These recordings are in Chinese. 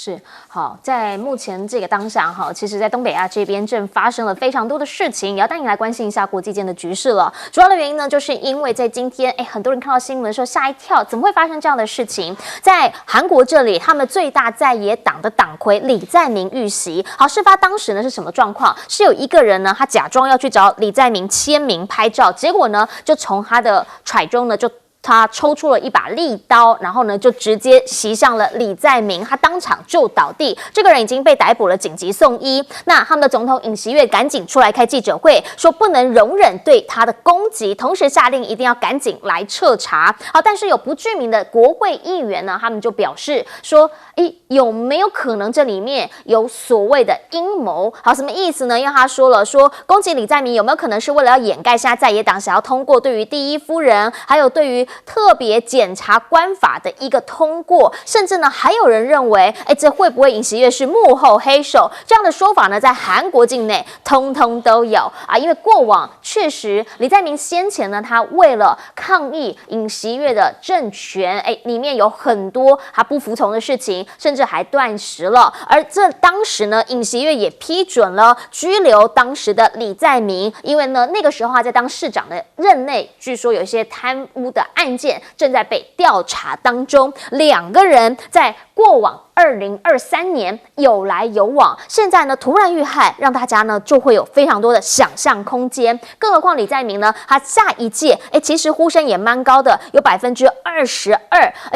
是好，在目前这个当下哈，其实，在东北亚这边正发生了非常多的事情，也要带你来关心一下国际间的局势了。主要的原因呢，就是因为在今天，很多人看到新闻的时候吓一跳，怎么会发生这样的事情？在韩国这里，他们最大在野党的党魁李在明遇袭。好，事发当时呢是什么状况？是有一个人呢，他假装要去找李在明签名拍照，结果呢，就从他的揣中呢他抽出了一把利刀，然后呢就直接袭向了李在明，他当场就倒地。这个人已经被逮捕了，紧急送医。那他们的总统尹锡悦赶紧出来开记者会，说不能容忍对他的攻击，同时下令一定要赶紧来彻查。好，但是有不具名的国会议员呢，他们就表示说，有没有可能这里面有所谓的阴谋？好，什么意思呢？因为他说了，说攻击李在明有没有可能是为了要掩盖现在在野党想要通过对于第一夫人，还有对于特别检察官法的一个通过，甚至呢还有人认为，这会不会尹锡悦是幕后黑手？这样的说法呢，在韩国境内通通都有啊。因为过往确实李在明先前呢，他为了抗议尹锡悦的政权，里面有很多他不服从的事情，甚至还断食了。而这当时呢，尹锡悦也批准了拘留当时的李在明，因为呢那个时候他在当市长的任内，据说有一些贪污的案件正在被调查当中，两个人在过往2023年有来有往，现在呢突然遇害，让大家呢就会有非常多的想象空间。更何况李在明呢，他下一届其实呼声也蛮高的，有22%，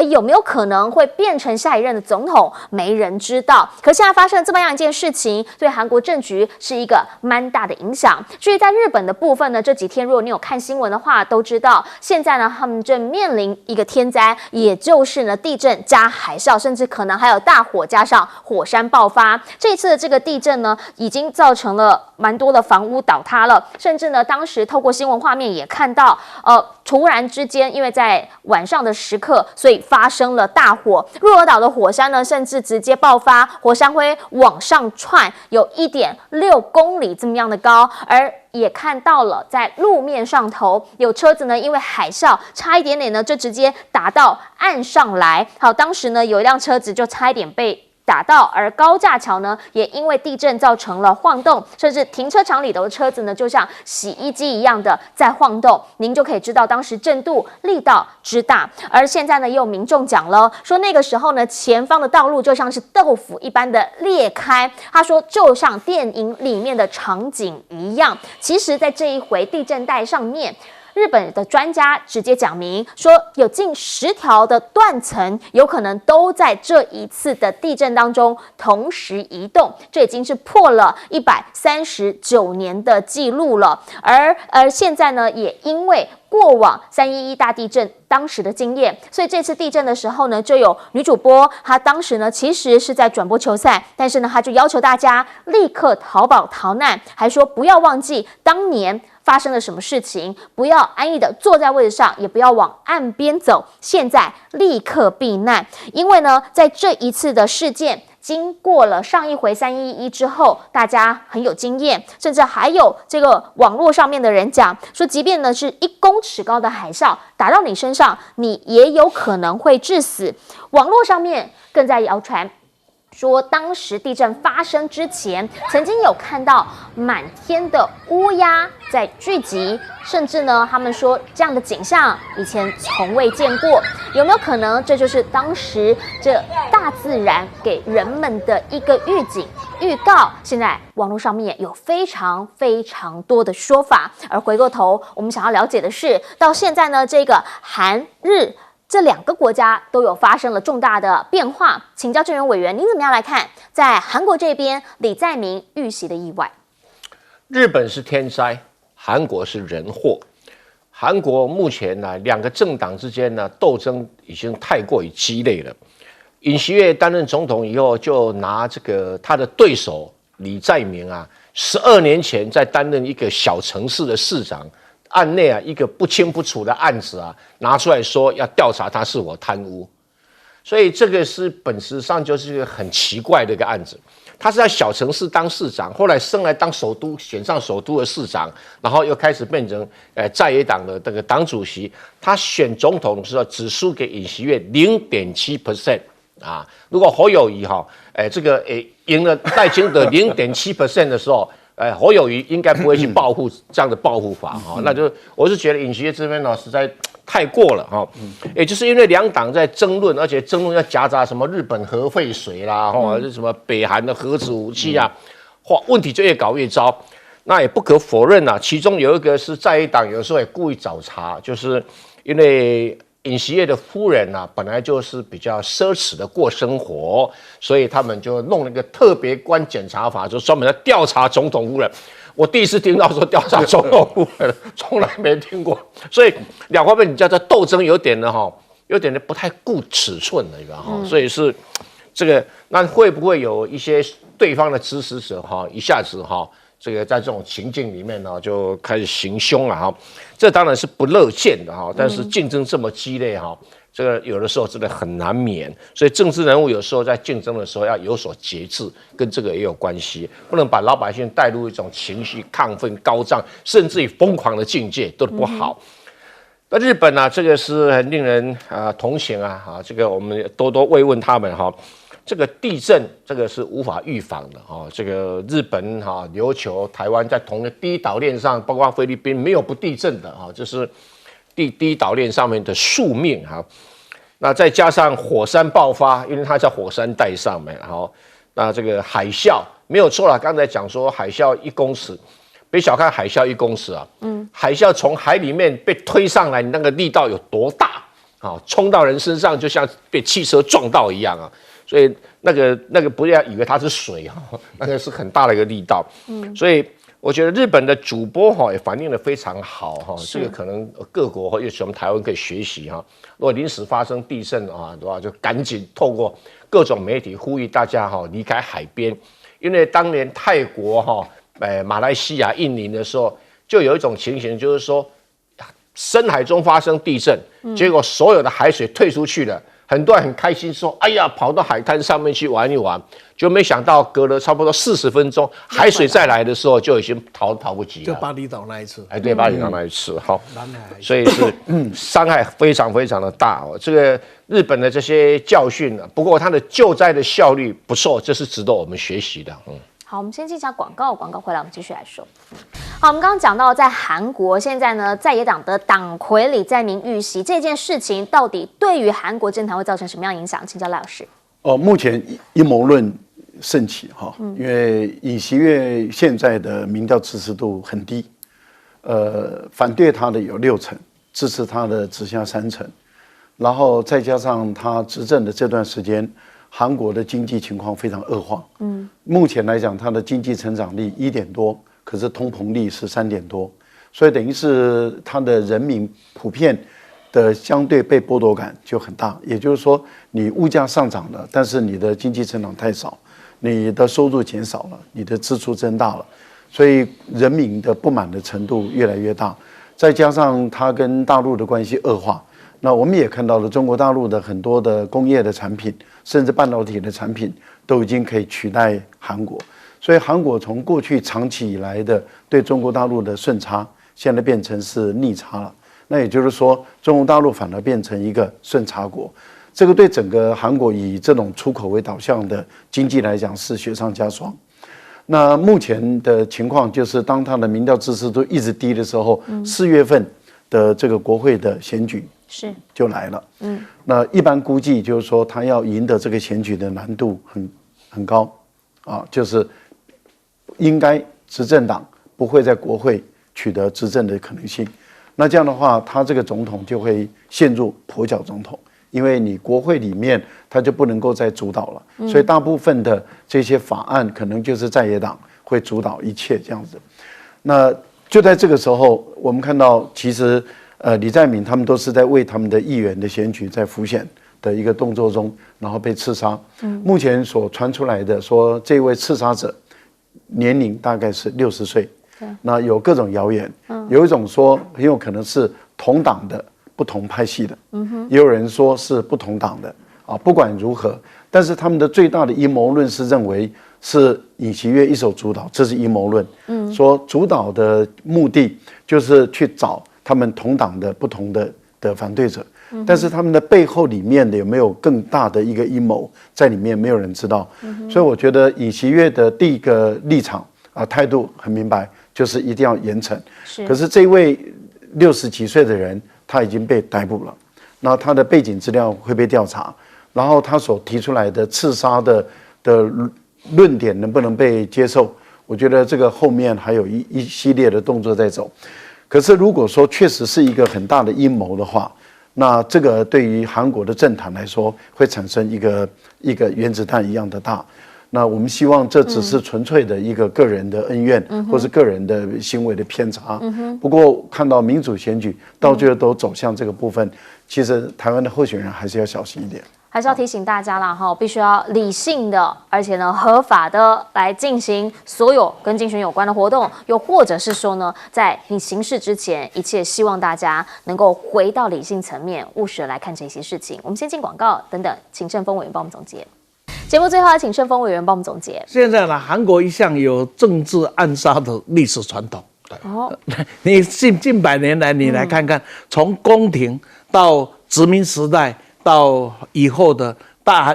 有没有可能会变成下一任的总统？没人知道。可现在发生这么样一件事情，对韩国政局是一个蛮大的影响。至于在日本的部分呢，这几天如果你有看新闻的话，都知道现在呢他们正面临一个天灾，也就是呢地震加海啸，甚至可能还有大火加上火山爆发。这一次的这个地震呢，已经造成了蛮多的房屋倒塌了，甚至呢当时透过新闻画面也看到，突然之间因为在晚上的时刻，所以发生了大火。鹿儿岛的火山呢，甚至直接爆发，火山灰往上窜，有1.6公里这么样的高，而也看到了在路面上头有车子呢，因为海啸差一点点呢，就直接打到岸上来。好，当时呢有一辆车子就差一点被打到，而高架桥呢也因为地震造成了晃动，甚至停车场里头的车子呢就像洗衣机一样的在晃动，您就可以知道当时震度力道之大。而现在呢也有民众讲了，说那个时候呢前方的道路就像是豆腐一般的裂开，他说就像电影里面的场景一样。其实在这一回地震带上面，日本的专家直接讲明说，有近10条的断层有可能都在这一次的地震当中同时移动，这已经是破了139年的记录了。而现在呢，也因为过往311大地震当时的经验，所以这次地震的时候呢，就有女主播，她当时呢其实是在转播球赛，但是呢，她就要求大家立刻逃跑逃难，还说不要忘记当年发生了什么事情，不要安逸的坐在位置上，也不要往岸边走，现在立刻避难。因为呢，在这一次的事件经过了上一回311之后，大家很有经验，甚至还有这个网络上面的人讲说，即便呢是1公尺高的海啸打到你身上，你也有可能会致死。网络上面更在谣传说，当时地震发生之前，曾经有看到满天的乌鸦在聚集，甚至呢，他们说这样的景象以前从未见过。有没有可能这就是当时这大自然给人们的一个预警、预告？现在网络上面有非常非常多的说法，而回过头，我们想要了解的是，到现在呢，这个韩日这2个国家都有发生了重大的变化，请教郑源委员，您怎么样来看在韩国这边李在明遇袭的意外？日本是天灾，韩国是人祸。韩国目前呢，2个政党之间呢斗争已经太过于激烈了。尹锡悦担任总统以后，就拿这个他的对手李在明啊，12年前在担任一个小城市的市长。案内啊，一个不清不楚的案子啊，拿出来说要调查他是否贪污，所以这个是本质上就是一个很奇怪的一个案子。他是在小城市当市长，后来升来当首都，选上首都的市长，然后又开始变成在野党的这个党主席。他选总统的时候只输给尹锡悦0.7%，啊。如果侯友宜这个赢了赖清德0.7% 的时候，侯友宜应该不会去报复这样的报复法那就我是觉得尹锡悦这边实在太过了也就是因为两党在争论，而且争论要夹杂什么日本核废水啦什么北韩的核子武器啊，问题就越搞越糟。那也不可否认其中有一个是在野党有时候也故意找茬，就是因为尹锡悦的夫人本来就是比较奢侈的过生活，所以他们就弄了一个特别官检察法，就专门来调查总统夫人。我第一次听到说调查总统夫人，从来没听过。所以两方面你叫做斗争，有点的不太顾尺寸了，所以是这个，那会不会有一些对方的支持者一下子这个在这种情境里面就开始行凶了这当然是不乐见的但是竞争这么激烈这个有的时候真的很难免，所以政治人物有时候在竞争的时候要有所节制，跟这个也有关系，不能把老百姓带入一种情绪亢奋高涨，甚至于疯狂的境界，都不好。那日本这个是很令人同情这个我们多多慰问他们这个地震，这个是无法预防的这个日本琉球、台湾在同一个第一岛链上，包括菲律宾没有不地震的这是第一岛链上面的宿命那再加上火山爆发，因为它在火山带上面那这个海啸没有错啦，刚才讲说海啸1公尺，别小看海啸1公尺海啸从海里面被推上来，你那个力道有多大冲到人身上就像被汽车撞到一样所以那个不要以为它是水那个是很大的一个力道所以我觉得日本的主播也反映得非常好这个可能各国尤其我们台湾可以学习如果临时发生地震的话，就赶紧透过各种媒体呼吁大家离开海边，因为当年泰国马来西亚、印尼的时候，就有一种情形，就是说深海中发生地震，结果所有的海水退出去了。很多人很开心说：“哎呀，跑到海滩上面去玩一玩。”就没想到隔了差不多40分钟，海水再来的时候就已经跑不及了。就巴厘岛那一次，对，巴厘岛那一次，所以是伤害非常非常的大这个日本的这些教训不过它的救灾的效率不错，这是值得我们学习的。好，我们先进一下广告回来我们继续来说。好，我们刚刚讲到在韩国现在呢，在野党的党魁李在明遇袭这件事情，到底对于韩国政坛会造成什么样的影响？请教赖老师。目前阴谋论盛起因为尹锡悦现在的民调支持度很低，反对他的有6成，支持他的只剩下3成，然后再加上他执政的这段时间，韩国的经济情况非常恶化。目前来讲，它的经济成长率1点多，可是通膨率是3点多，所以等于是它的人民普遍的相对被剥夺感就很大。也就是说，你物价上涨了，但是你的经济成长太少，你的收入减少了，你的支出增大了，所以人民的不满的程度越来越大。再加上它跟大陆的关系恶化，那我们也看到了中国大陆的很多的工业的产品，甚至半导体的产品都已经可以取代韩国，所以韩国从过去长期以来的对中国大陆的顺差，现在变成是逆差了。那也就是说，中国大陆反而变成一个顺差国，这个对整个韩国以这种出口为导向的经济来讲是雪上加霜。那目前的情况就是，当他的民调支持度一直低的时候，4月份的这个国会的选举就来了。那一般估计就是说，他要赢得这个选举的难度很高就是应该执政党不会在国会取得执政的可能性。那这样的话，他这个总统就会陷入跛脚总统，因为你国会里面他就不能够再主导了，所以大部分的这些法案可能就是在野党会主导一切这样子。那就在这个时候，我们看到其实李在明他们都是在为他们的议员的选举在浮选的一个动作中，然后被刺杀。目前所传出来的说，这位刺杀者年龄大概是60岁。那有各种谣言，有一种说很有可能是同党的不同派系的，也有人说是不同党的不管如何，但是他们的最大的阴谋论是认为是尹锡悦一手主导，这是阴谋论。说主导的目的就是去找他们同党的不同的的反对者，但是他们的背后里面的有没有更大的一个阴谋在里面，没有人知道。所以我觉得尹锡悦的第一个立场态度很明白，就是一定要严惩。可是这位60几岁的人，他已经被逮捕了，那他的背景资料会被调查，然后他所提出来的刺杀的论点能不能被接受？我觉得这个后面还有一系列的动作在走。可是如果说确实是一个很大的阴谋的话，那这个对于韩国的政坛来说，会产生一个原子弹一样的大。那我们希望这只是纯粹的一个个人的恩怨，或是个人的行为的偏差。不过看到民主选举到最后都走向这个部分，其实台湾的候选人还是要小心一点。还是要提醒大家啦哈，必须要理性的，而且呢合法的来进行所有跟竞选有关的活动，又或者是说呢，在你行事之前，一切希望大家能够回到理性层面，务实的来看这些事情。我们先进广告，等等，请盛峰委员帮我们总结。节目最后要请盛峰委员帮我们总结。现在呢，韩国一向有政治暗杀的历史传统。你近百年来，你来看看，从宫廷到殖民时代。到以后的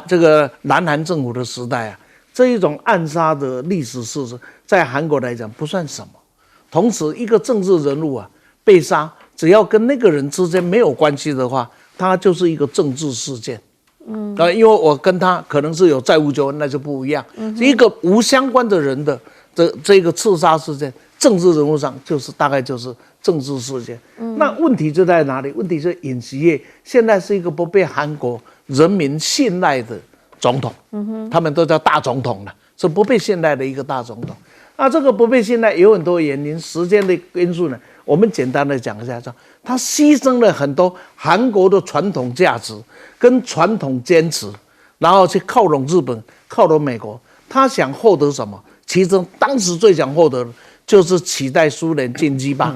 这个南韩政府的时代这一种暗杀的历史事实，在韩国来讲不算什么。同时，一个政治人物被杀，只要跟那个人之间没有关系的话，他就是一个政治事件。因为我跟他可能是有债务纠纷，那就不一样。一个无相关的人的这个刺杀事件，政治人物上大概就是政治事件。那问题就在哪里？问题是尹锡悦现在是一个不被韩国人民信赖的总统，他们都叫大总统了，是不被信赖的一个大总统。那这个不被信赖有很多原因，时间的因素呢，我们简单的讲一下，他牺牲了很多韩国的传统价值跟传统坚持，然后去靠拢日本，靠拢美国。他想获得什么？其中当时最想获得的就是取代苏联进击吧。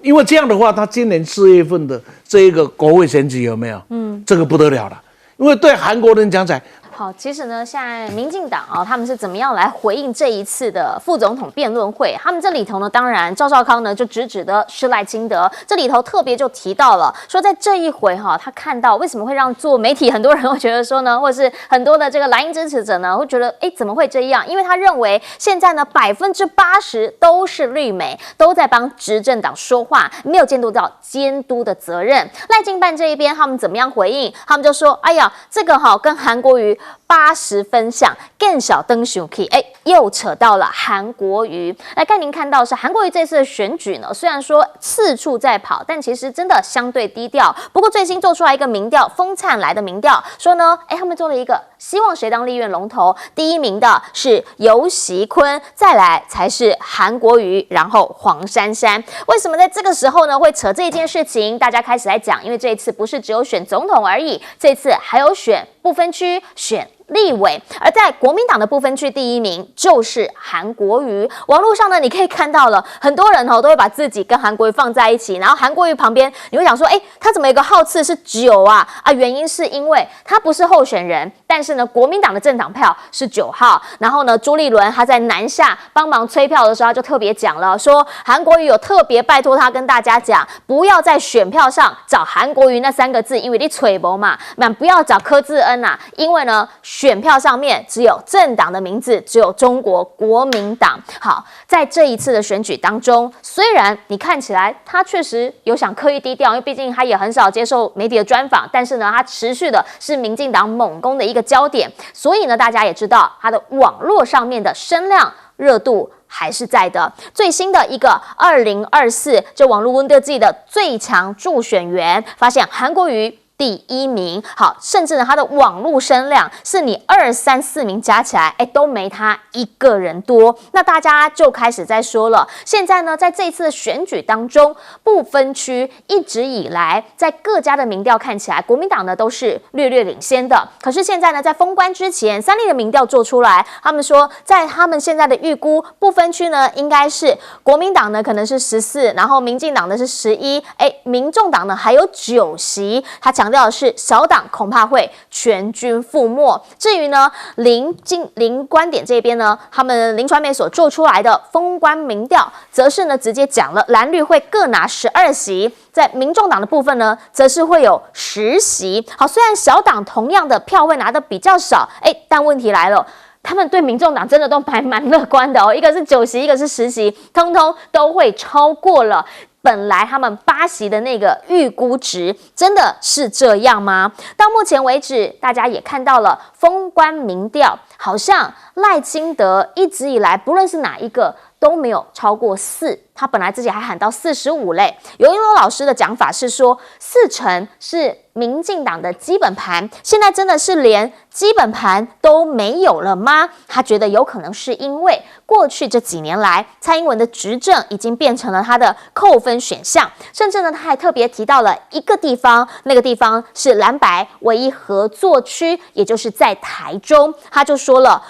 因为这样的话，他今年4月份的这一个国会选举有没有？这个不得了了，因为对韩国人讲起来。好，其实呢，现在民进党他们是怎么样来回应这一次的副总统辩论会？他们这里头呢，当然赵少康呢就直指的是赖清德，这里头特别就提到了，说在这一回他看到为什么会让做媒体很多人会觉得说呢，或者是很多的这个蓝营支持者呢会觉得，怎么会这样？因为他认为现在呢80%都是绿媒，都在帮执政党说话，没有监督到监督的责任。赖清办这一边他们怎么样回应？他们就说，哎呀，这个跟韩国瑜80分像，更小灯熊 key， 又扯到了韩国瑜。来看您看到是韩国瑜这次的选举呢，虽然说四处在跑，但其实真的相对低调。不过最新做出来一个民调，风灿来的民调说呢，他们做了一个希望谁当立院龙头，第1名的是游锡堃，再来才是韩国瑜，然后黄珊珊。为什么在这个时候呢会扯这件事情？大家开始来讲，因为这一次不是只有选总统而已，这次还有选不分区，选立委，而在国民党的不分区第1名就是韩国瑜。网络上呢，你可以看到了，很多人都会把自己跟韩国瑜放在一起，然后韩国瑜旁边，你会想说，他怎么有个号次是9啊？原因是因为他不是候选人，但是呢，国民党的政党票是9号。然后呢，朱立伦他在南下帮忙催票的时候，他就特别讲了，说韩国瑜有特别拜托他跟大家讲，不要在选票上找韩国瑜那3个字，因为你吹毛嘛，不要找柯志恩啊，因为呢。选票上面只有政党的名字，只有中国国民党。好，在这一次的选举当中，虽然你看起来他确实有想刻意低调，因为毕竟他也很少接受媒体的专访，但是呢，他持续的是民进党猛攻的一个焦点，所以呢，大家也知道他的网络上面的声量热度还是在的。最新的一个2024这网络温度计的最强助选员，发现韩国瑜第1名，好，甚至呢，他的网络声量是你2、3、4名加起来，都没他一个人多。那大家就开始在说了，现在呢，在这一次的选举当中，不分区一直以来，在各家的民调看起来，国民党呢都是略略领先的。可是现在呢，在封关之前，3立的民调做出来，他们说，在他们现在的预估，不分区呢，应该是国民党呢可能是14，然后民进党的是11，民众党呢还有9席，他强强调的是小党恐怕会全军覆没。至于呢林观点这边呢，他们林传媒所做出来的封关民调，则是呢直接讲了蓝绿会各拿12席，在民众党的部分呢，则是会有10席。好，虽然小党同样的票会拿的比较少，但问题来了。他们对民众党真的都还蛮乐观的哦，一个是9席，一个是10席，通通都会超过了本来他们8席的那个预估值，真的是这样吗？到目前为止，大家也看到了封关民调，好像赖清德一直以来不论是哪一个都没有超过4，他本来自己还喊到45嘞。尤英龙老师的讲法是说，40%是民进党的基本盘，现在真的是连基本盘都没有了吗？他觉得有可能是因为过去这几年来，蔡英文的执政已经变成了他的扣分选项，甚至呢，他还特别提到了一个地方，那个地方是蓝白唯一合作区，也就是在台中。他就说呢，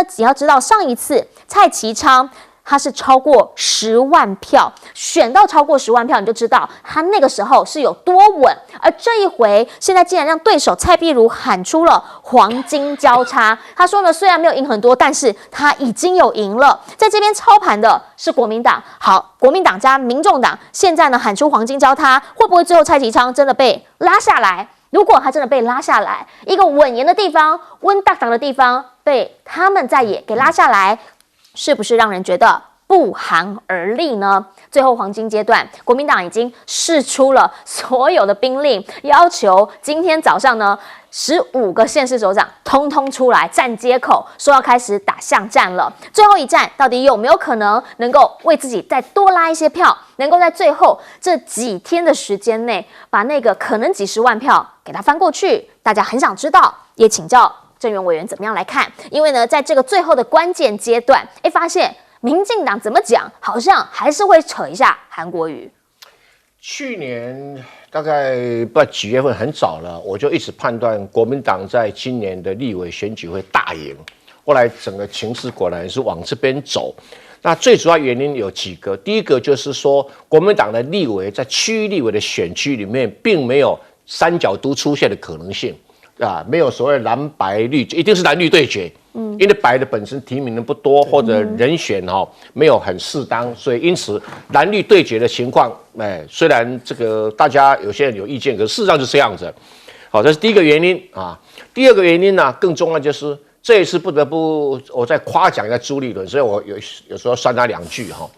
只要知道上一次蔡其昌他是超过10万票，选到超过10万票，你就知道他那个时候是有多稳。而这一回，现在竟然让对手蔡壁如喊出了黄金交叉。他说呢，虽然没有赢很多，但是他已经有赢了。在这边操盘的是国民党，好，国民党加民众党，现在呢喊出黄金交叉，会不会最后蔡其昌真的被拉下来？如果他真的被拉下来，一个稳赢的地方、温大党的地方被他们在野给拉下来。是不是让人觉得不寒而栗呢？最后黄金阶段，国民党已经释出了所有的兵令，要求今天早上呢，15个县市首长通通出来站街口，说要开始打巷战了。最后一战到底有没有可能能够为自己再多拉一些票，能够在最后这几天的时间内，把那个可能几10万票给它翻过去？大家很想知道，也请教郑源委员怎么样来看？因为呢，在这个最后的关键阶段，发现民进党怎么讲，好像还是会扯一下韩国瑜。去年大概不知道几月份，很早了，我就一直判断国民党在今年的立委选举会大赢。后来整个情势果然是往这边走。那最主要原因有几个，第一个就是说，国民党的立委在区域立委的选区里面，并没有三角都出现的可能性。没有所谓蓝白绿，一定是蓝绿对决。因为白的本身提名的不多，或者人选没有很适当，所以因此蓝绿对决的情况，虽然这个大家有些人有意见，可是事实上是这样子。好，这是第一个原因啊。第二个原因呢，更重要就是这一次不得不我再夸奖一下朱立伦，所以我有时候酸他2句哈，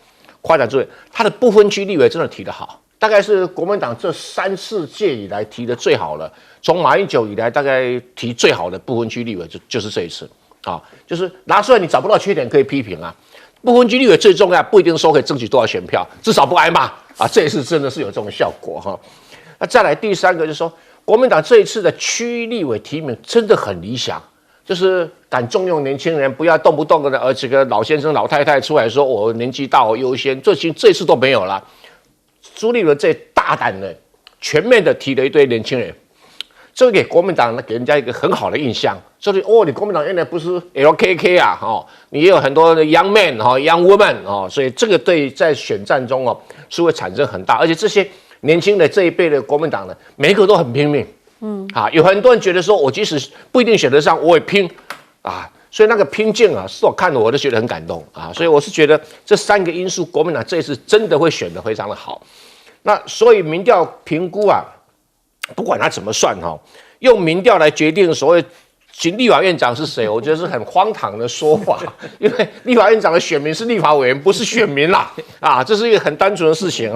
夸奖朱立伦，他的不分区立委真的提得好。大概是国民党这3、4届以来提的最好了，从马英九以来大概提最好的不分区立委就是这一次啊，就是拿出来你找不到缺点可以批评啊。不分区立委最重要，不一定说可以争取多少选票，至少不挨骂啊。这一次真的是有这种效果哈。那再来第3个就是说，国民党这一次的区域立委提名真的很理想，就是敢重用年轻人，不要动不动的这个老先生老太太出来说我年纪大我优先，这次都没有了。朱立伦最大胆的、全面的提了一堆年轻人，这个给国民党给人家一个很好的印象。所以你国民党原来不是 LKK 啊，你也有很多的 young man young woman 所以这个对在选战中是会产生很大，而且这些年轻的这一辈的国民党呢，每一个都很拼命，有很多人觉得说我即使不一定选得上，我也拼啊。所以那个拼劲是我看了我都觉得很感动啊！所以我是觉得这3个因素，国民党这一次真的会选得非常的好。那所以民调评估不管他怎么算用民调来决定所谓请立法院长是谁，我觉得是很荒唐的说法，因为立法院长的选民是立法委员，不是选民啦这是一个很单纯的事情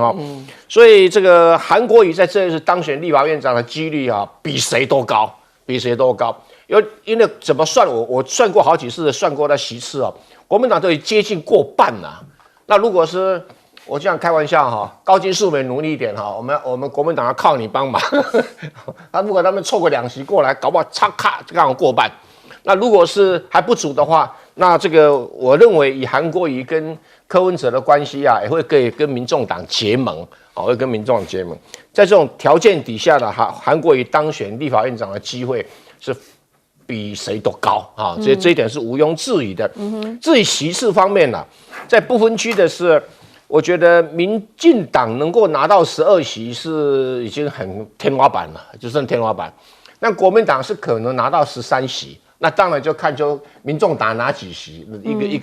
所以这个韩国瑜在这一次当选立法院长的几率比谁都高，比谁都高。因为怎么算，我算过好几次，算过那席次国民党都已接近过半了。那如果是我这样开玩笑高金素梅努力一点我们国民党要靠你帮忙。如果他们凑个2席过来，搞不好咔刚好过半。那如果是还不足的话，那这个我认为以韩国瑜跟柯文哲的关系也会跟民众党结盟会跟民众党结盟。在这种条件底下呢，韩国瑜当选立法院长的机会是比谁都高这一点是毋庸置疑的。至于席次方面在不分区的是我觉得民进党能够拿到12席是已经很天花板了，就剩天花板。那国民党是可能拿到13席，那当然就看民众党拿几席，一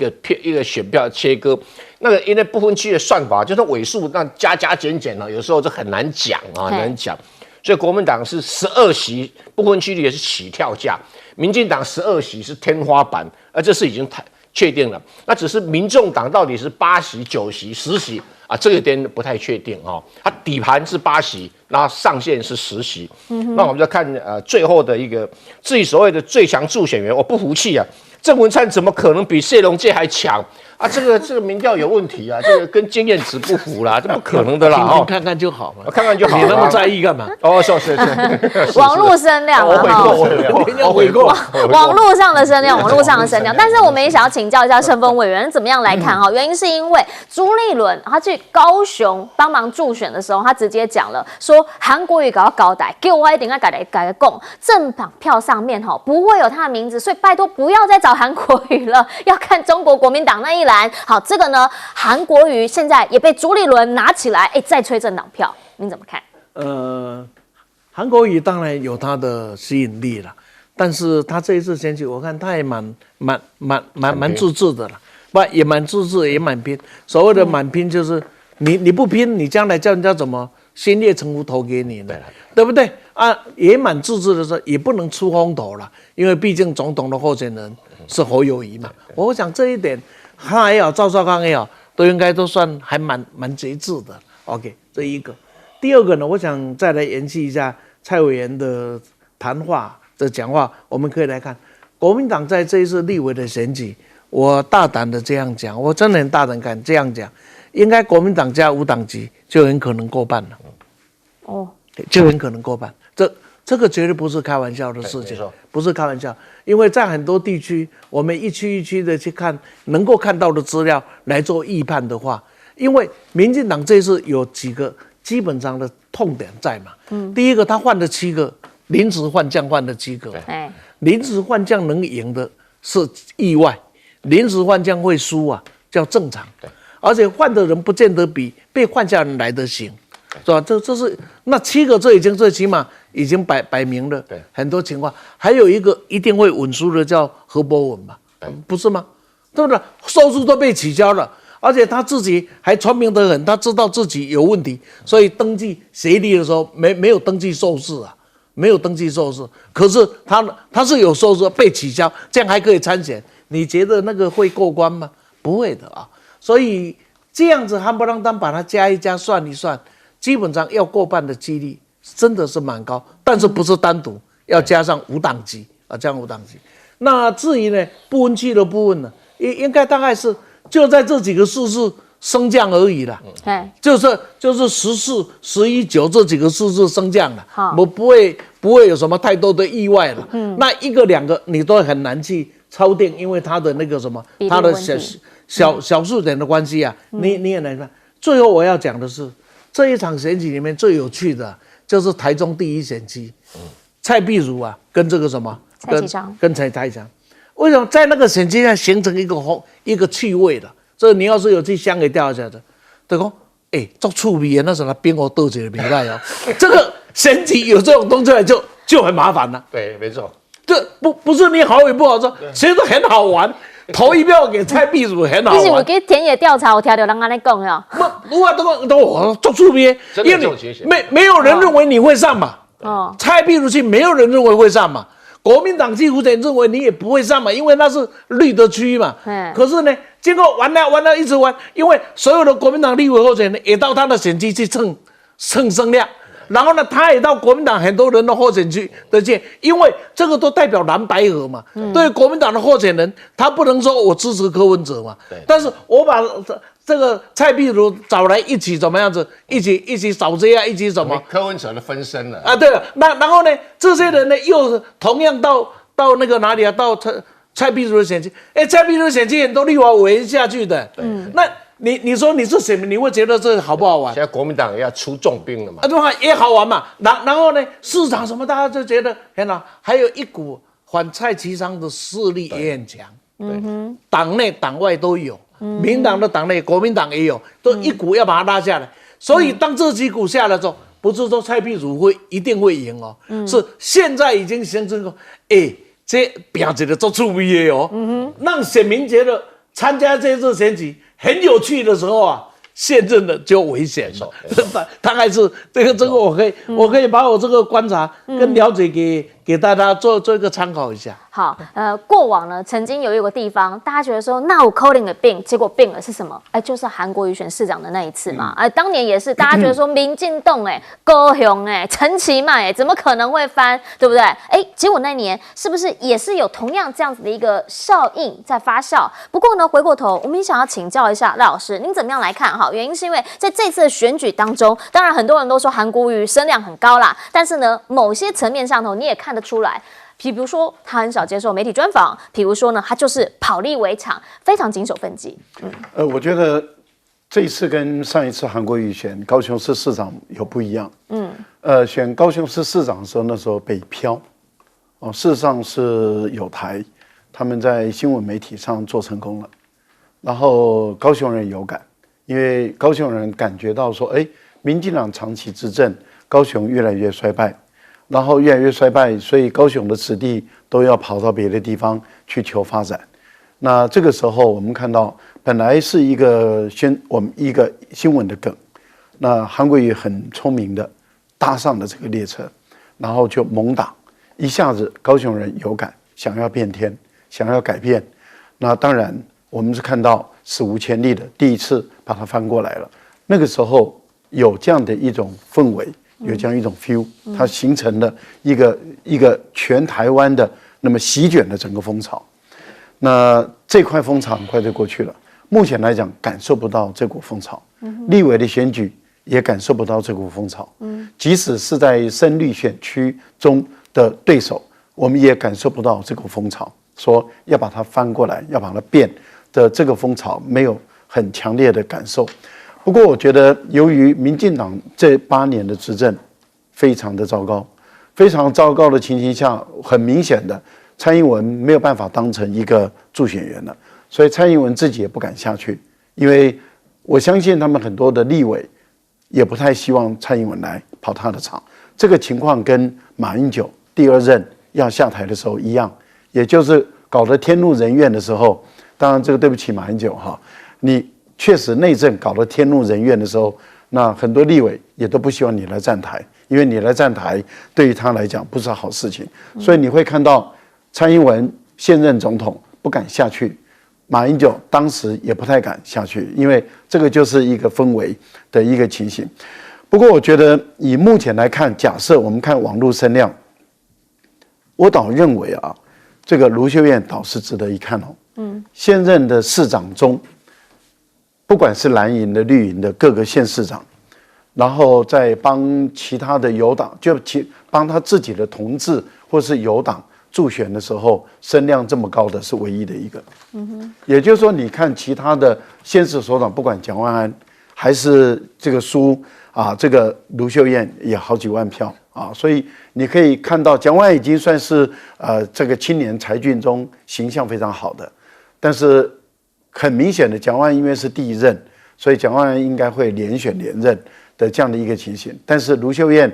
个选票切割。那个因为不分区的算法，就是尾数那加减呢，有时候就很难讲啊，很难讲。所以国民党是12席，不分区里也是起跳价，民进党12席是天花板，而这是已经确定了。那只是民众党到底是8席、9席、10席啊，这个点不太确定哦。它底盘是8席，然后上限是10席。那我们就看最后的一个自己所谓的最强助选员，我不服气啊！郑文灿怎么可能比谢龙介还强啊？这个民调有问题啊！这个跟经验值不符啦，这不可能的啦！哦，看看就好嘛，看看就好。你那么在意干嘛？哦，是。网络声量了哈，我悔过。网络上的声量，但是我们也想要请教一下盛峰委员怎么样来看哈？原因是因为朱立伦他去高雄帮忙助选的时候，他直接讲了说韩国瑜搞到高台，给我一定要改个供正榜票上面哈不会有他的名字，所以拜托不要再找韩国瑜了，要看中国国民党那一栏。好，这个呢，韩国瑜现在也被朱立伦拿起来，再吹政党票，你怎么看？韩国瑜当然有他的吸引力了，但是他这一次选举，我看他也蛮自制的了，也蛮自制，也蛮拼。所谓的蛮拼，就是你不拼，你将来叫人家怎么心悦诚服投给你呢？对不对啊？也蛮自制的时候，也不能出风头了，因为毕竟总统的候选人是侯友宜嘛。我想这一点，他也好，赵少康也好，都应该都算还蛮节制的。OK， 这一个。第二个呢，我想再来延续一下蔡委员的谈话的讲话，我们可以来看国民党在这一次立委的选举，我大胆的这样讲，我真的很大胆敢这样讲，应该国民党加无党籍就很可能过半了。哦，就很可能过半，这个绝对不是开玩笑的事情，不是开玩笑，因为在很多地区，我们一区一区的去看，能够看到的资料来做预判的话，因为民进党这次有几个基本上的痛点在嘛。第一个，他换了7个临时换将，换了7个，临时换将能赢的是意外，临时换将会输啊，叫正常，而且换的人不见得比被换下人来得行。是吧？这是那7个，这已经最起码已经摆明了很多情况。还有一个一定会稳输的叫何博文嘛，不是吗？对不对？收入都被取消了，而且他自己还聪明得很，他知道自己有问题，所以登记协力的时候没有登记受试啊，没有登记受试。可是他是有受试被取消，这样还可以参选。你觉得那个会过关吗？不会的啊。所以这样子夯不啷当把它加一加算一算。基本上要过半的几率真的是蛮高，但是不是单独要加上无党籍啊，这样无党籍。那至于呢不分区的部分呢，应该大概是就在这几个数字升降而已啦。就是14、11、9这几个数字升降了，我不会有什么太多的意外了。那1个2个你都很难去超定，因为它的那个什么，它的小数点的关系啊，你也难看。最后我要讲的是。这一场选举里面最有趣的就是台中第1选区，蔡壁如啊，跟这个什么，跟蔡其昌，为什么在那个选区上形成一个趣味的？这你要是有去乡里调查的，对讲，做趣味的那什么边我斗嘴的明白哦，这个选举有这种东西来就很麻烦了。对，没错，这不是你好与不好说，其实很好玩。投一票给蔡壁如很好玩。其实我给田野调查，我听到人安尼讲哟。不啊，都我做出边，因为没有人认为你会上嘛。蔡壁如去，没有人认为会上嘛。国民党几乎认为你也不会上嘛，因为那是绿的区嘛。可是呢，经过玩了一直玩，因为所有的国民党立委候选人也到他的选区去蹭声量。然后呢，他也到国民党很多人的候选区的见，因为这个都代表蓝白合嘛。对国民党的候选人，他不能说我支持柯文哲嘛。但是我把这个蔡壁如找来一起怎么样子，一起扫街啊，一起什么？柯文哲的分身了啊。对了，然后呢，这些人呢又同样到那个哪里啊？到蔡壁如的选区，蔡壁如的选区很多立法委员下去的。那。你说你是选民，你会觉得这好不好玩？现在国民党也要出重兵了嘛？对吧？也好玩嘛。然后呢，市场什么大家就觉得很好，还有一股反蔡其昌的势力也很强。党内党外都有。民党的党内，国民党也有，都一股要把它拉下来。所以当这几股下来之后，不是说蔡壁如会一定会赢哦，是现在已经形成说，这拼一个做趣味的哦，让选民觉得参加这次选举很有趣的时候啊。现任的就危险了，大概是这个我可以把我这个观察跟了解给大家做一个参考一下。好，过往呢曾经有一个地方，大家觉得说那我 coding 的病，结果病了是什么？就是韩国瑜选市长的那一次嘛。当年也是大家觉得说民进党高雄陈其迈怎么可能会翻，对不对？结果那年是不是也是有同样这样子的一个效应在发酵？不过呢，回过头我们也想要请教一下赖老师，您怎么样来看？哈，原因是因为在这次的选举当中，当然很多人都说韩国瑜声量很高啦，但是呢，某些层面上头你也看得出来。比如说，他很少接受媒体专访；比如说呢，他就是跑立委场，非常谨守分际。我觉得这一次跟上一次韩国瑜选高雄市市长有不一样。选高雄市市长的时候，那时候北漂，事实上是有台，他们在新闻媒体上做成功了，然后高雄人有感，因为高雄人感觉到说，民进党长期执政，高雄越来越衰败。然后越来越衰败，所以高雄的子弟都要跑到别的地方去求发展。那这个时候，我们看到本来是我们一个新闻的梗，那韩国瑜很聪明的搭上了这个列车，然后就猛打，一下子高雄人有感，想要变天，想要改变。那当然，我们是看到史无前例的第一次把它翻过来了。那个时候有这样的一种氛围。有这样一种 feel， 它形成了一个全台湾的那么席卷的整个风潮。那这块风潮很快就过去了。目前来讲，感受不到这股风潮。立委的选举也感受不到这股风潮。即使是在深绿选区中的对手，我们也感受不到这股风潮。说要把它翻过来，要把它变的这个风潮，没有很强烈的感受。不过，我觉得由于民进党这8年的执政非常的糟糕，非常糟糕的情形下，很明显的蔡英文没有办法当成一个助选员了，所以蔡英文自己也不敢下去，因为我相信他们很多的立委也不太希望蔡英文来跑他的场。这个情况跟马英九第2任要下台的时候一样，也就是搞得天怒人怨的时候。当然，这个对不起马英九哈，你。确实内政搞得天怒人怨的时候，那很多立委也都不希望你来站台，因为你来站台对于他来讲不是好事情。所以你会看到蔡英文现任总统不敢下去，马英九当时也不太敢下去，因为这个就是一个氛围的一个情形。不过我觉得以目前来看，假设我们看网络声量，我倒认为这个卢秀燕倒是值得一看哦。现任的市长中。不管是蓝营的、绿营的各个县市长，然后再帮其他的友党，帮他自己的同志或是友党助选的时候，声量这么高的是唯一的一个。也就是说，你看其他的县市首长，不管蒋万安还是这个苏这个卢秀燕也好几万票所以你可以看到蒋万安已经算是这个青年才俊中形象非常好的，但是。很明显的，蒋万安因为是第1任，所以蒋万安应该会连选连任的这样的一个情形。但是卢秀燕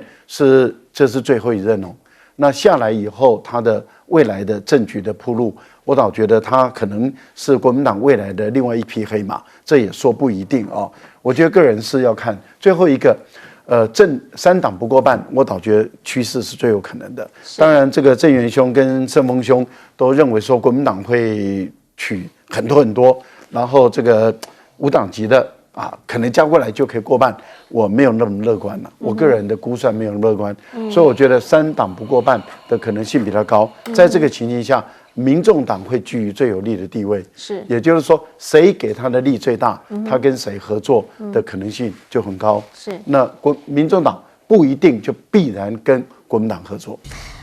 这是最后1任哦。那下来以后，他的未来的政局的铺路，我倒觉得他可能是国民党未来的另外一匹黑马，这也说不一定哦。我觉得个人是要看最后一个，3党不过半，我倒觉得趋势是最有可能的。当然，这个郑元兄跟盛峰兄都认为说国民党会取很多。然后这个无党籍的可能加过来就可以过半，我没有那么乐观了。我个人的估算没有那么乐观，所以我觉得3党不过半的可能性比较高。在这个情形下，民众党会居于最有利的地位，也就是说，谁给他的利最大，他跟谁合作的可能性就很高。那民众党不一定就必然跟国民党合作。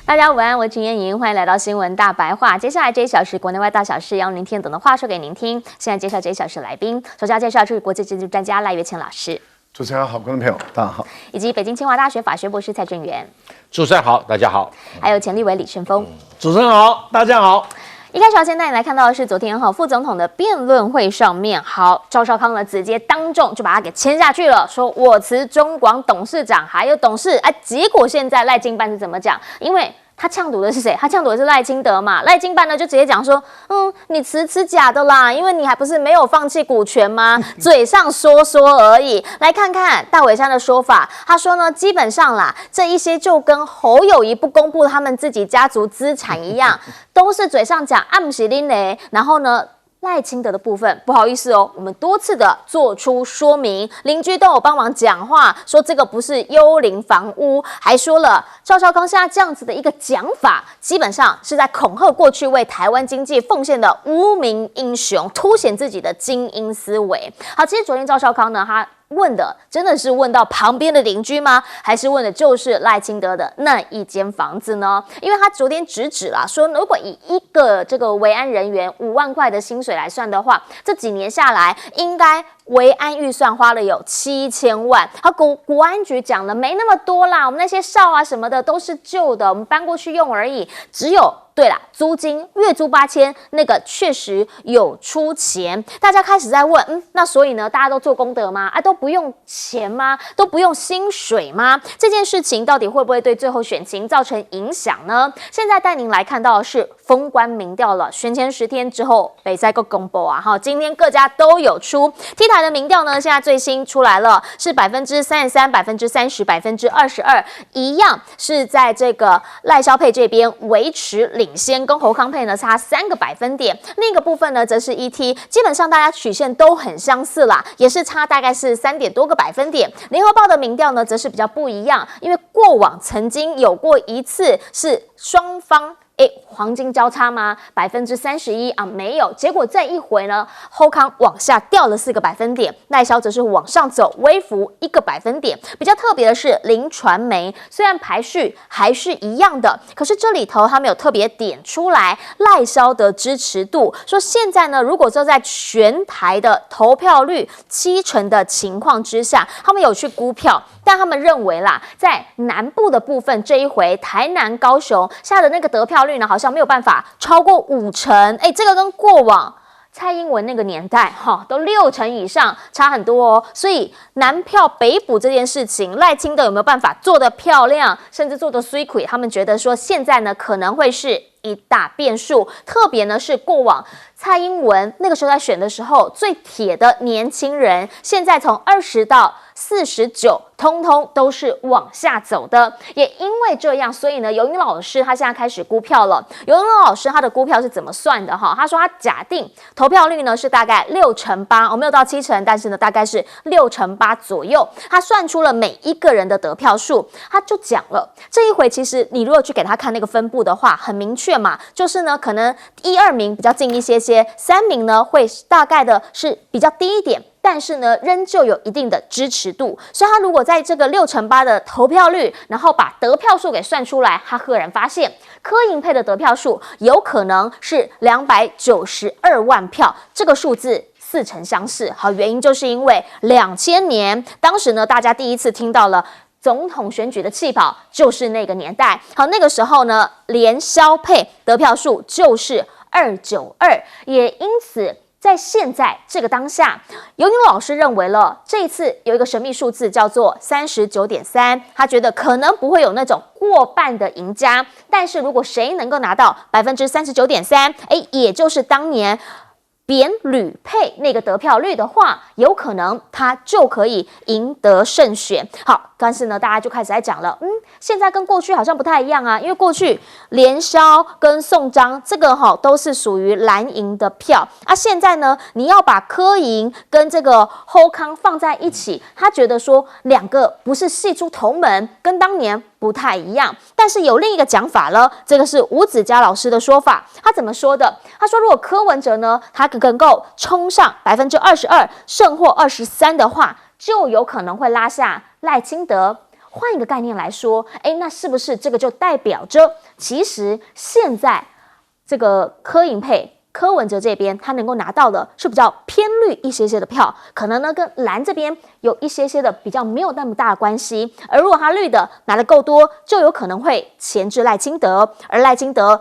大家午安，我是陈燕莹，欢迎来到新闻大白话。接下来这1小时国内外大小事，要您听懂的话说给您听。现在介绍这1小时来宾，首先要介绍是国际政治专家赖岳谦老师。主持人好，观众朋友大家好。以及北京清华大学法学博士蔡正元。主持人好，大家好。还有前立委李胜峰。主持人好，大家好。一开始要先带你来看到的是昨天副总统的辩论会上面，赵少康呢直接当众就把他给签下去了，说我辞中广董事长还有董事，结果现在赖清办是怎么讲？因为他呛赌的是谁？他呛赌的是赖清德嘛？赖清办呢就直接讲说，你辞假的啦，因为你还不是没有放弃股权吗？嘴上说说而已。来看看大伟山的说法，他说呢，基本上啦，这一些就跟侯友宜不公布他们自己家族资产一样，都是嘴上讲暗喜林雷，然后呢。赖清德的部分，不好意思哦，我们多次的做出说明，邻居都有帮忙讲话，说这个不是幽灵房屋，还说了赵少康现在这样子的一个讲法，基本上是在恐吓过去为台湾经济奉献的无名英雄，凸显自己的精英思维。好，其实昨天赵少康呢，他问的真的是问到旁边的邻居吗？还是问的就是赖清德的那一间房子呢？因为他昨天直指啦，说如果以一个这个维安人员5万块的薪水来算的话，这几年下来应该维安预算花了有7000万。好，国安局讲了没那么多啦，我们那些哨啊什么的都是旧的，我们搬过去用而已，只有。对啦，租金月租8000，那个确实有出钱。大家开始在问，那所以呢，大家都做功德吗？都不用钱吗？都不用薪水吗？这件事情到底会不会对最后选情造成影响呢？现在带您来看到的是封关民调了，选前10天之后，北赛个公布啊，今天各家都有出 T 台的民调呢，现在最新出来了，是33%、30%、22%，一样是在这个赖萧配这边维持领先，跟侯康配呢差3个百分点，另一个部分呢则是 ET， 基本上大家曲线都很相似啦，也是差大概是3点多个百分点。联合报的民调呢则是比较不一样，因为过往曾经有过一次是双方。黄金交叉吗？31%啊，没有。结果这一回呢，侯康往下掉了4个百分点，赖萧则是往上走，微幅1个百分点。比较特别的是，林传媒虽然排序还是一样的，可是这里头他们有特别点出来赖萧的支持度，说现在呢，如果说在全台的投票率70%的情况之下，他们有去估票，但他们认为啦，在南部的部分这一回，台南、高雄下的那个得票率呢，好像没有办法超过50%，这个跟过往蔡英文那个年代都60%以上，差很多哦。所以南票北补这件事情，赖清德有没有办法做得漂亮，甚至做得水亏？他们觉得说现在呢可能会是一大变数，特别呢是过往蔡英文那个时候在选的时候最铁的年轻人，现在从20到49，通通都是往下走的。也因为这样，所以呢，尤英老师他现在开始估票了。尤英老师他的估票是怎么算的哈？他说他假定投票率呢是大概6%，没有到7%，但是呢大概是6%左右。他算出了每一个人的得票数，他就讲了这一回，其实你如果去给他看那个分布的话，很明确嘛，就是呢可能1、2名比较近一些，3名呢会大概的是比较低一点。但是呢，仍旧有一定的支持度，所以他如果在这个6%的投票率，然后把得票数给算出来，他赫然发现柯银配的得票数有可能是292万票，这个数字4成相似。好，原因就是因为2000年，当时呢，大家第一次听到了总统选举的气跑，就是那个年代。好，那个时候呢，连萧配得票数就是292，也因此。在现在这个当下，尤英老师认为了这一次有一个神秘数字叫做39.3%，他觉得可能不会有那种过半的赢家，但是如果谁能够拿到39.3%，也就是当年扁吕配那个得票率的话，有可能他就可以赢得胜选。好，但是呢，大家就开始在讲了，现在跟过去好像不太一样啊，因为过去连萧跟宋章这个都是属于蓝营的票啊，现在呢，你要把柯银跟这个侯康放在一起，他觉得说两个不是系出同门，跟当年不太一样。但是有另一个讲法了，这个是吴子嘉老师的说法，他怎么说的？他说，如果柯文哲呢，他能够冲上22%，胜或23%的话，就有可能会拉下赖清德。换一个概念来说，那是不是这个就代表着，其实现在这个柯银配柯文哲这边，他能够拿到的是比较偏绿一些的票，可能呢跟蓝这边有一些的比较没有那么大的关系。而如果他绿的拿得够多，就有可能会钳制赖清德，而赖清德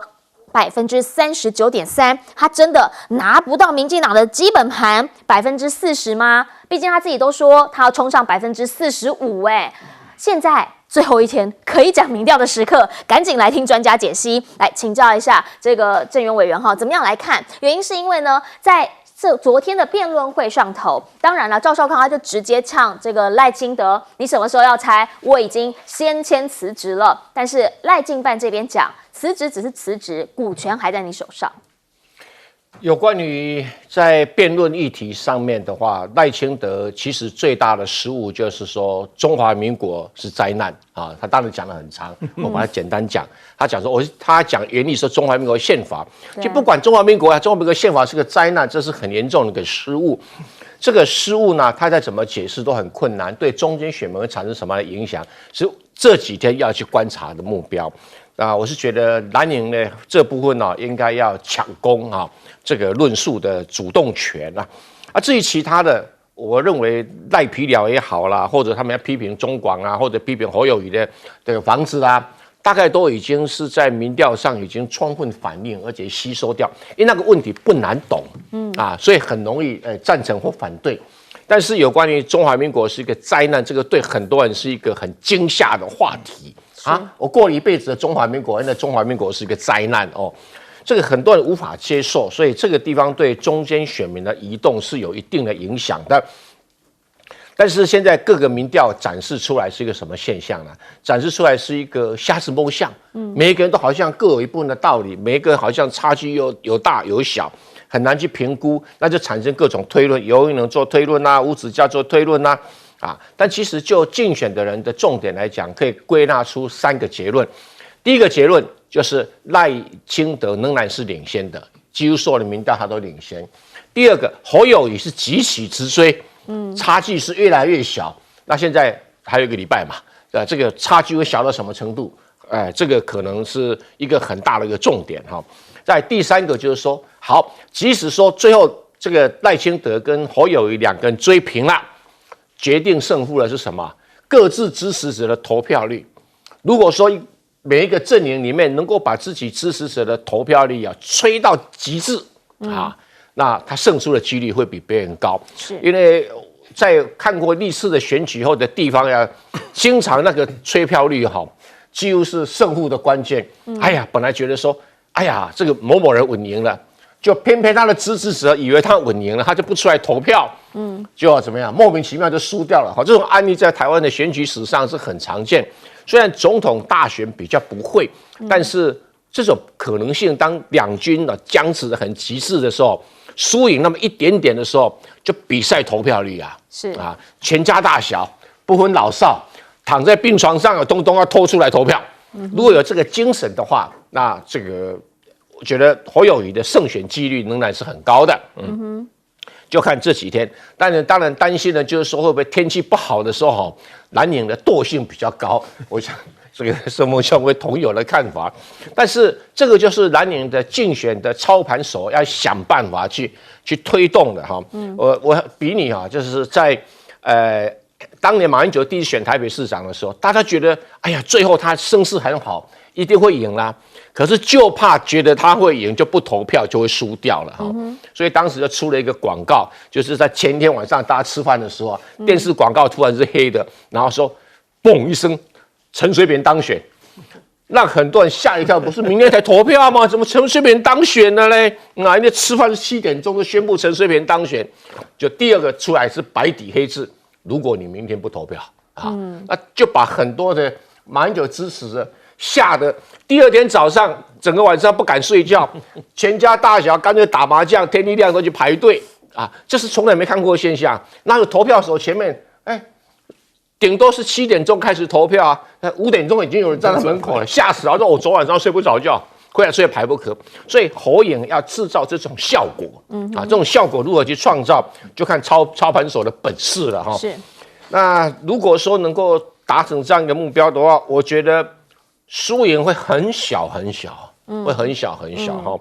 39.3%，他真的拿不到民进党的基本盘40%吗？毕竟他自己都说他要冲上45%，现在最后一天可以讲民调的时刻，赶紧来听专家解析，来请教一下这个郑源委员哈，怎么样来看？原因是因为呢，在昨天的辩论会上头，当然了，赵少康他就直接呛这个赖清德，你什么时候要拆？我已经先签辞职了。但是赖进办这边讲，辞职只是辞职，股权还在你手上。有关于在辩论议题上面的话，赖清德其实最大的失误就是说中华民国是灾难啊，他当然讲得很长，我把它简单讲。他讲说，他讲原理是中华民国宪法，就不管中华民国啊，中华民国宪法是个灾难，这是很严重的一个失误。这个失误呢，他再怎么解释都很困难，对中间选民会产生什么样的影响，是这几天要去观察的目标。我是觉得蓝营呢这部分呢，应该要抢攻这个论述的主动权至于其他的，我认为赖皮寮也好啦，或者他们要批评中广啊，或者批评侯友宜的这个房子啦，大概都已经是在民调上已经充分反映，而且吸收掉，因为那个问题不难懂，所以很容易赞成或反对。但是有关于中华民国是一个灾难，这个对很多人是一个很惊吓的话题。我过了一辈子的中华民国，那中华民国是一个灾难哦，这个很多人无法接受，所以这个地方对中间选民的移动是有一定的影响的。但是现在各个民调展示出来是一个什么现象呢？展示出来是一个瞎子摸象，每一个人都好像各有一部分的道理，每一个人好像差距有大有小，很难去评估，那就产生各种推论，有人能做推论啊，吴子嘉做推论啊。但其实就竞选的人的重点来讲，可以归纳出3个结论。第一个结论就是赖清德仍然是领先的，几乎所有的民调他都领先。第二个，侯友宜是急起直追，差距是越来越小。那现在还有1个礼拜嘛，这个差距会小到什么程度？这个可能是一个很大的一个重点哈。在第3个就是说，好，即使说最后这个赖清德跟侯友宜2个人追平了。决定胜负的是什么？各自支持者的投票率。如果说每一个阵营里面能够把自己支持者的投票率吹到极致那他胜出的几率会比别人高。因为在看过历次的选举后的地方经常那个吹票率几乎是胜负的关键。本来觉得说，这个某某人稳赢了。就偏偏他的支持者以为他稳赢了，他就不出来投票，就要怎么样，莫名其妙就输掉了。这种案例在台湾的选举史上是很常见。虽然总统大选比较不会，但是这种可能性，当两军僵持的很极致的时候，输赢那么一点点的时候，就比赛投票率全家大小不分老少，躺在病床上东东要拖出来投票。如果有这个精神的话，那这个。我觉得侯友宜的胜选几率仍然是很高的，就看这几天。当然担心的就是说会不会天气不好的时候，蓝营的惰性比较高。我想这个沈梦兄会同有的看法。但是这个就是蓝营的竞选的操盘手要想办法去推动的哈。我比你就是在当年马英九第一次选台北市长的时候，大家觉得最后他声势很好，一定会赢啦。可是就怕觉得他会赢就不投票就会输掉了所以当时就出了一个广告，就是在前一天晚上大家吃饭的时候电视广告突然是黑的，然后说嘣一声陈水扁当选，让很多人吓一跳，不是明天才投票吗？怎么陈水扁当选了嘞？人家吃饭是7点钟就宣布陈水扁当选，就第2个出来是白底黑字，如果你明天不投票那就把很多的马英九支持者吓得第2天早上整个晚上不敢睡觉，全家大小干脆打麻将，天一亮都去排队这是从来没看过的现象。那个投票手前面顶多是7点钟开始投票5点钟已经有人站在门口了，吓死了！说我昨晚上睡不着觉，回来睡排不可。所以侯颖要制造这种效果这种效果如何去创造，就看操盘手的本事了是。那如果说能够达成这样一个目标的话，我觉得输赢会很小很小，会很小很小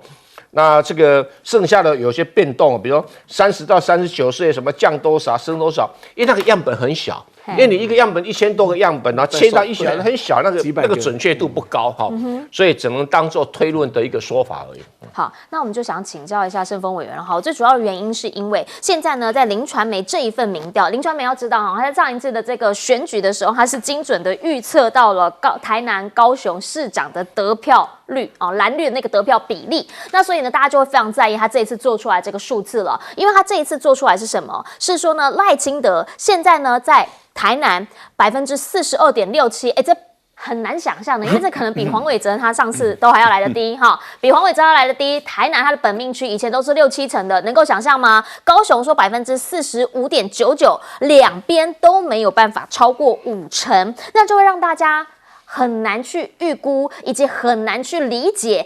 那这个剩下的有些变动，比如说30到39岁什么降多少升多少，因为那个样本很小，因为你一个样本1000多个样本，然后切到很小，那个准确度不高哈，所以只能当做推论的一个说法而已。好，那我们就想请教一下盛峰委员，好，最主要的原因是因为现在呢，在林传媒这一份民调，林传媒要知道哈，他在上一次的这个选举的时候，他是精准的预测到了台南、高雄市长的得票率啊，蓝绿的那个得票比例。那所以呢，大家就会非常在意他这一次做出来这个数字了，因为他这一次做出来是什么？是说呢，赖清德现在呢在台南42.67%，这很难想象的，因为这可能比黄伟哲他上次都还要来得低哈，比黄伟哲要来得低。台南他的本命区以前都是6-7成的，能够想象吗？高雄说45.99%，两边都没有办法超过5成，那就会让大家很难去预估，以及很难去理解。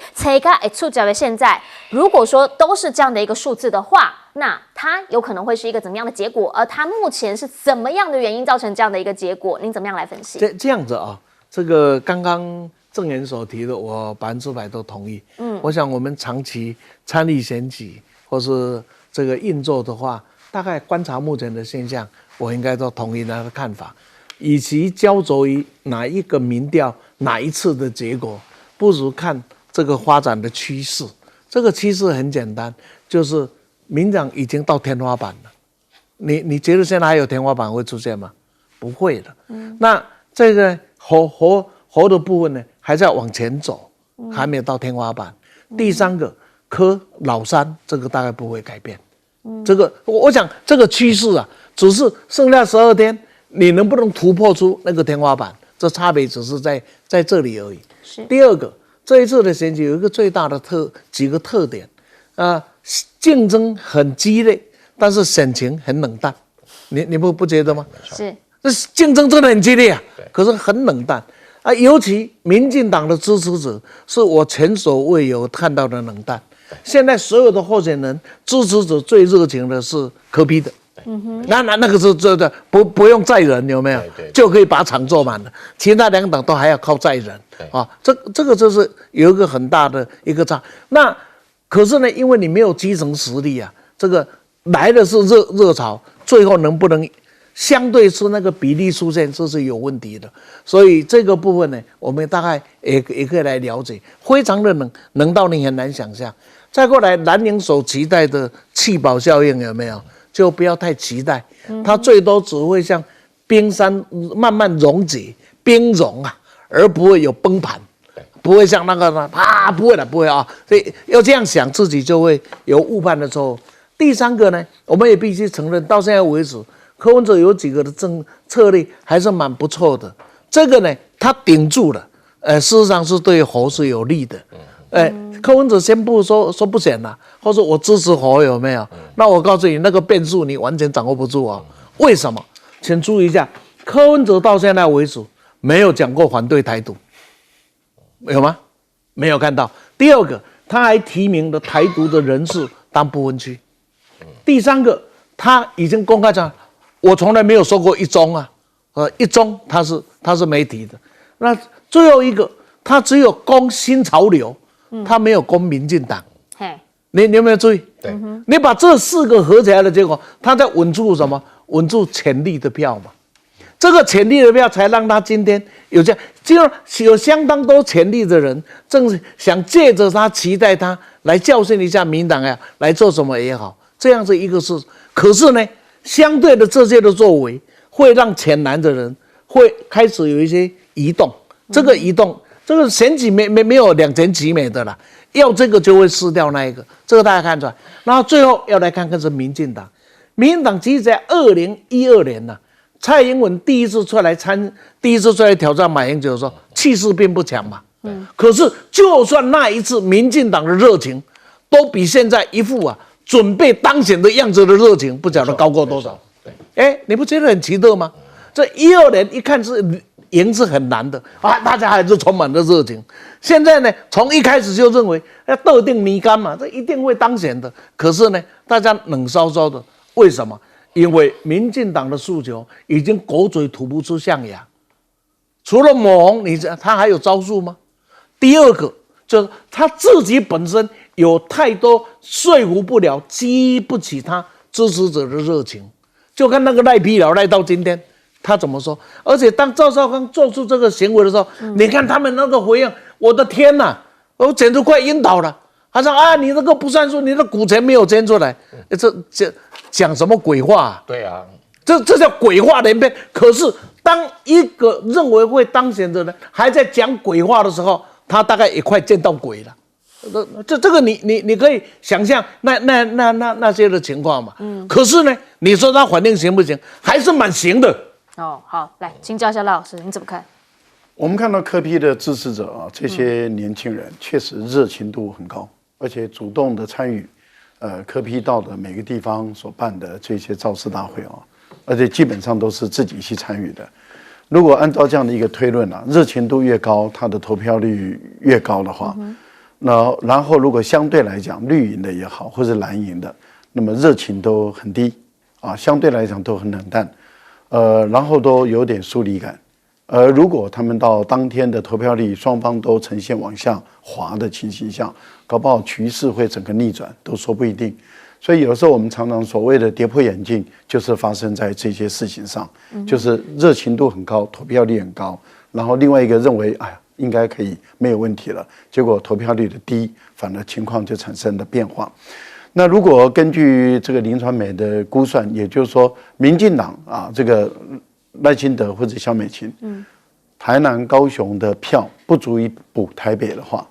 触角的现在，如果说都是这样的一个数字的话，那它有可能会是一个怎么样的结果？而它目前是怎么样的原因造成这样的一个结果？您怎么样来分析？这样子啊。这个刚刚郑源所提的，我100%都同意。我想我们长期参与选举或是这个运作的话，大概观察目前的现象，我应该都同意他的看法。与其焦灼于哪一个民调、哪一次的结果，不如看这个发展的趋势。这个趋势很简单，就是民党已经到天花板了。你觉得现在还有天花板会出现吗？不会的。那这个活的部分呢，还在往前走，还没有到天花板。第三个，科老三，这个大概不会改变。这个我想这个趋势啊，只是剩下12天，你能不能突破出那个天花板？这差别只是在这里而已。第二个，这一次的选举有一个最大的几个特点，竞争很激烈，但是选情很冷淡。你不觉得吗？是。这竞争真的很激烈啊，可是很冷淡啊。尤其民进党的支持者，是我前所未有看到的冷淡。现在所有的候选人支持者最热情的是柯 P 的，那个是真的不用载人，有没有？就可以把场坐满了。其他两党都还要靠载人啊。这个就是有一个很大的一个差。那可是呢，因为你没有基层实力啊，这个来的是热潮，最后能不能？相对是那个比例出现，这是有问题的，所以这个部分呢，我们大概也可以来了解，非常的冷到你很难想象。再过来，蓝营所期待的气保效应有没有？就不要太期待，它最多只会像冰山慢慢溶解，冰融啊，而不会有崩盘，不会像那个不会啊，所以要这样想，自己就会有误判的时候。第三个呢，我们也必须承认，到现在为止。柯文哲有几个的策略还是蛮不错的，这个呢，他顶住了，事实上是对侯是有利的。柯文哲宣布说不选了，或者我支持侯有没有？那我告诉你，那个变数你完全掌握不住啊。为什么？请注意一下，柯文哲到现在为止没有讲过反对台独，有吗？没有看到。第二个，他还提名了台独的人士当不分区。第三个，他已经公开讲。我从来没有说过一中啊，一中他是没提的。那最后一个，他只有攻新潮流，他没有攻民进党。你有没有注意？对，你把这4个合起来的结果，他在稳住什么？稳住潜力的票嘛。这个潜力的票才让他今天有这样，就有相当多潜力的人，正是想借着他期待他来教训一下民党呀，来做什么也好，这样是一个事。可是呢？相对的这些的作为，会让浅蓝的人会开始有一些移动。这个移动，这个选举没有两全其美的啦，要这个就会失掉那一个，这个大家看出来。然后最后要来看看是民进党，民进党其实在2012年呢，蔡英文第一次出来挑战马英九的时候，气势并不强嘛。可是就算那一次民进党的热情，都比现在一副准备当选的样子的热情，不晓得高过多少。你不觉得很奇特吗？这12年一看是赢是很难的啊，大家还是充满了热情。现在呢，从一开始就认为要斗定泥干嘛，这一定会当选的。可是呢，大家冷烧烧的，为什么？因为民进党的诉求已经狗嘴吐不出象牙，除了抹红，他还有招数吗？第二个就是他自己本身有太多说服不了、激不起他支持者的热情。就看那个赖皮佬赖到今天，他怎么说？而且当赵少康做出这个行为的时候，你看他们那个回应，我的天哪，我简直快晕倒了。他说啊，你那个不算数，你的股权没有捐出来，这讲什么鬼话啊？对啊，这叫鬼话连篇。可是当一个认为会当选的人还在讲鬼话的时候，他大概也快见到鬼了。这个你可以想象那些的情况嘛。可是呢，你说他反应行不行？还是蛮行的。哦，好，来请教一下赖老师，你怎么看？我们看到柯 P 的支持者啊，这些年轻人确实热情度很高，而且主动的参与，柯 P 到的每个地方所办的这些造势大会啊，而且基本上都是自己去参与的。如果按照这样的一个推论啊，热情度越高，他的投票率越高的话，然后如果相对来讲绿营的也好，或者蓝营的，那么热情都很低啊，相对来讲都很冷淡，然后都有点疏离感。如果他们到当天的投票率双方都呈现往下滑的情形下，搞不好局势会整个逆转，都说不一定。所以有时候我们常常所谓的跌破眼镜，就是发生在这些事情上，就是热情度很高，投票率很高，然后另外一个认为，哎呀，应该可以没有问题了，结果投票率的低，反而情况就产生了变化。那如果根据这个林传媒的估算，也就是说，民进党啊，这个赖清德或者萧美琴，台南、高雄的票不足以补台北的话，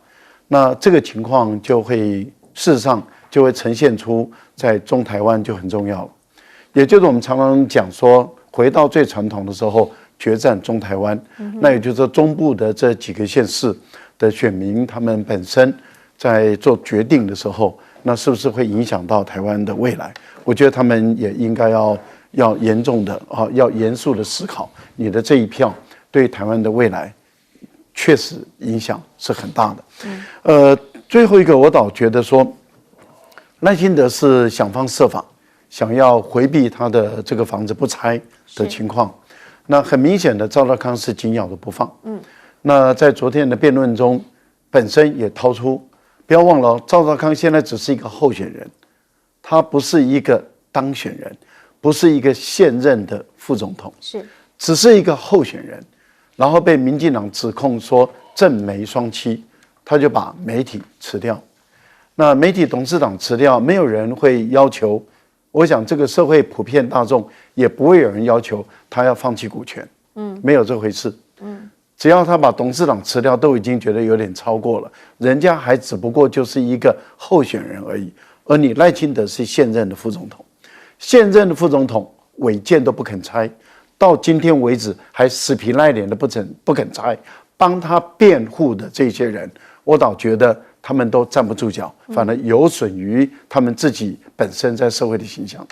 那这个情况就会事实上就会呈现出在中台湾就很重要了。也就是我们常常讲说，回到最传统的时候，决战中台湾，那也就是说中部的这几个县市的选民，他们本身在做决定的时候，那是不是会影响到台湾的未来？我觉得他们也应该要严重的要严肃的思考，你的这一票对台湾的未来确实影响是很大的。最后一个我倒觉得说，赖清德是想方设法想要回避他的这个房子不拆的情况。那很明显的，赵少康是紧咬着不放。那在昨天的辩论中，本身也掏出，不要忘了，赵少康现在只是一个候选人，他不是一个当选人，不是一个现任的副总统，只是一个候选人，然后被民进党指控说正媒双栖，他就把媒体辞掉。那媒体董事长辞掉，没有人会要求，我想这个社会普遍大众也不会有人要求他要放弃股权，没有这回事。只要他把董事长辞掉，都已经觉得有点超过了，人家还只不过就是一个候选人而已，而你赖清德是现任的副总统，现任的副总统违建都不肯拆，到今天为止还死皮赖脸的不肯拆，帮他辩护的这些人，我倒觉得他们都站不住脚，反而有损于他们自己本身在社会的形象。